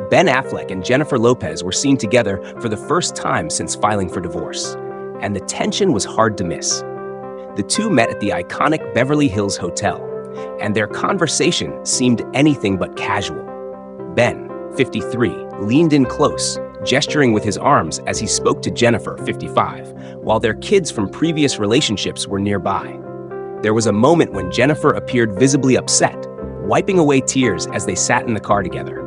Ben Affleck and Jennifer Lopez were seen together for the first time since filing for divorce, and the tension was hard to miss. The two met at the iconic Beverly Hills Hotel, and their conversation seemed anything but casual. Ben, 53, leaned in close, gesturing with his arms as he spoke to Jennifer, 55, while their kids from previous relationships were nearby. There was a moment when Jennifer appeared visibly upset, wiping away tears as they sat in the car together.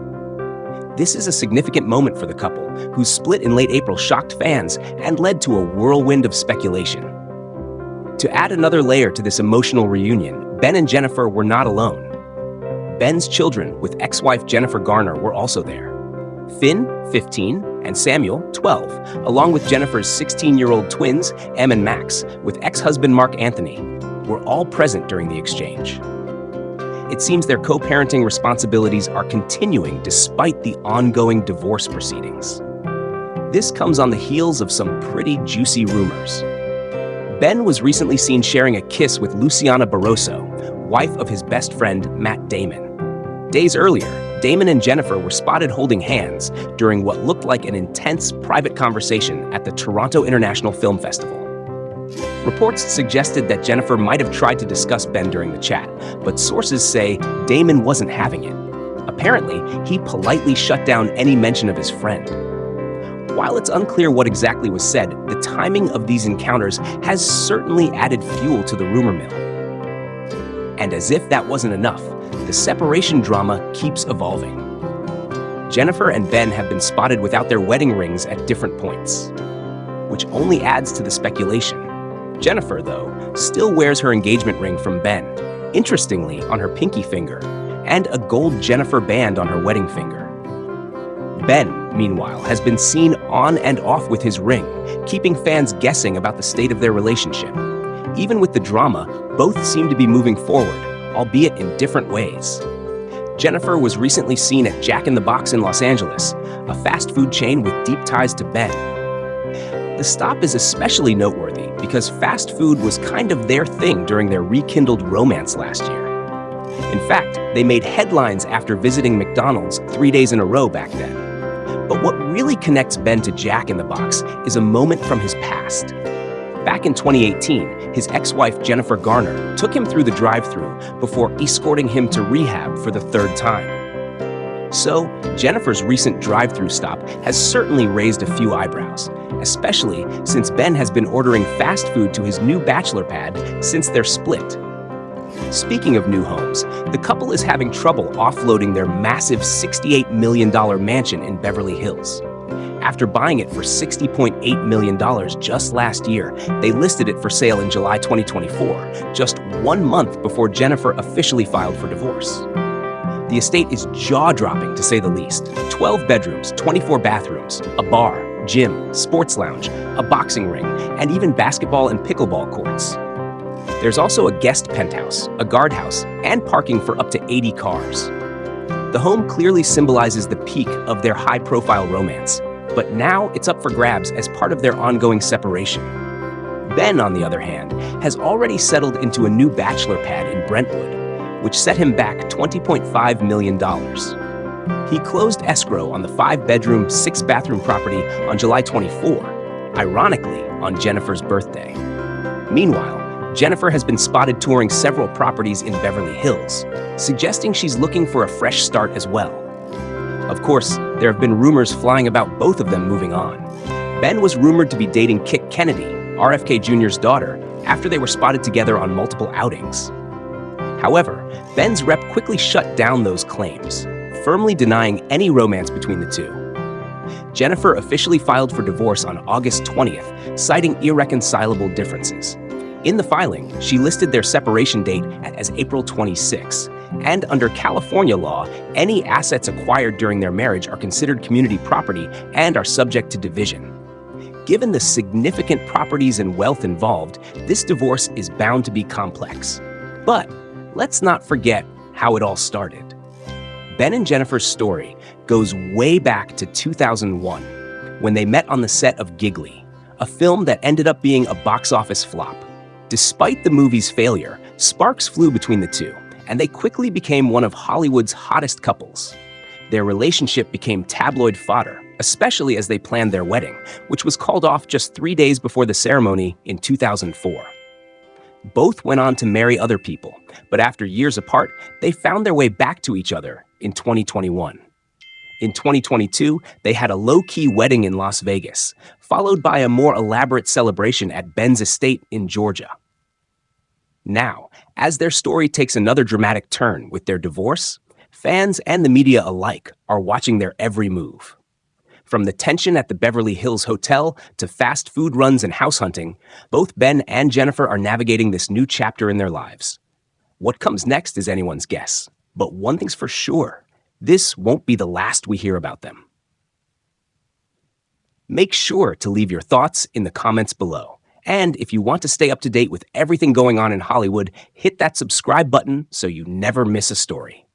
This is a significant moment for the couple, whose split in late April shocked fans and led to a whirlwind of speculation. To add another layer to this emotional reunion, Ben and Jennifer were not alone. Ben's children, with ex-wife Jennifer Garner, were also there. Finn, 15, and Samuel, 12, along with Jennifer's 16-year-old twins, Em and Max, with ex-husband Mark Anthony, were all present during the exchange. It seems their co-parenting responsibilities are continuing despite the ongoing divorce proceedings. This comes on the heels of some pretty juicy rumors. Ben was recently seen sharing a kiss with Luciana Barroso, wife of his best friend Matt Damon. Days earlier, Damon and Jennifer were spotted holding hands during what looked like an intense private conversation at the Toronto International Film Festival. Reports suggested that Jennifer might have tried to discuss Ben during the chat, but sources say Damon wasn't having it. Apparently, he politely shut down any mention of his friend. While it's unclear what exactly was said, the timing of these encounters has certainly added fuel to the rumor mill. And as if that wasn't enough, the separation drama keeps evolving. Jennifer and Ben have been spotted without their wedding rings at different points, which only adds to the speculation. Jennifer, though, still wears her engagement ring from Ben, interestingly on her pinky finger, and a gold Jennifer band on her wedding finger. Ben, meanwhile, has been seen on and off with his ring, keeping fans guessing about the state of their relationship. Even with the drama, both seem to be moving forward, albeit in different ways. Jennifer was recently seen at Jack in the Box in Los Angeles, a fast food chain with deep ties to Ben. The stop is especially noteworthy because fast food was kind of their thing during their rekindled romance last year. In fact, they made headlines after visiting McDonald's 3 days in a row back then. But what really connects Ben to Jack in the Box is a moment from his past. Back in 2018, his ex-wife Jennifer Garner took him through the drive-thru before escorting him to rehab for the third time. So, Jennifer's recent drive-thru stop has certainly raised a few eyebrows, especially since Ben has been ordering fast food to his new bachelor pad since their split. Speaking of new homes, the couple is having trouble offloading their massive $68 million mansion in Beverly Hills. After buying it for $60.8 million just last year, they listed it for sale in July 2024, just 1 month before Jennifer officially filed for divorce. The estate is jaw-dropping, to say the least. 12 bedrooms, 24 bathrooms, a bar, gym, sports lounge, a boxing ring, and even basketball and pickleball courts. There's also a guest penthouse, a guardhouse, and parking for up to 80 cars. The home clearly symbolizes the peak of their high-profile romance, but now it's up for grabs as part of their ongoing separation. Ben, on the other hand, has already settled into a new bachelor pad in Brentwood, which set him back $20.5 million. He closed escrow on the 5-bedroom, 6-bathroom property on July 24, ironically on Jennifer's birthday. Meanwhile, Jennifer has been spotted touring several properties in Beverly Hills, suggesting she's looking for a fresh start as well. Of course, there have been rumors flying about both of them moving on. Ben was rumored to be dating Kit Kennedy, RFK Jr.'s daughter, after they were spotted together on multiple outings. However, Ben's rep quickly shut down those claims, firmly denying any romance between the two. Jennifer officially filed for divorce on August 20th, citing irreconcilable differences. In the filing, she listed their separation date as April 26, and under California law, any assets acquired during their marriage are considered community property and are subject to division. Given the significant properties and wealth involved, this divorce is bound to be complex. But let's not forget how it all started. Ben and Jennifer's story goes way back to 2001, when they met on the set of Giggly, a film that ended up being a box office flop. Despite the movie's failure, sparks flew between the two, and they quickly became one of Hollywood's hottest couples. Their relationship became tabloid fodder, especially as they planned their wedding, which was called off just 3 days before the ceremony in 2004. Both went on to marry other people, but after years apart, they found their way back to each other in 2021. In 2022, they had a low-key wedding in Las Vegas, followed by a more elaborate celebration at Ben's estate in Georgia. Now, as their story takes another dramatic turn with their divorce, fans and the media alike are watching their every move. From the tension at the Beverly Hills Hotel to fast food runs and house hunting, both Ben and Jennifer are navigating this new chapter in their lives. What comes next is anyone's guess, but one thing's for sure: this won't be the last we hear about them. Make sure to leave your thoughts in the comments below. And if you want to stay up to date with everything going on in Hollywood, hit that subscribe button so you never miss a story.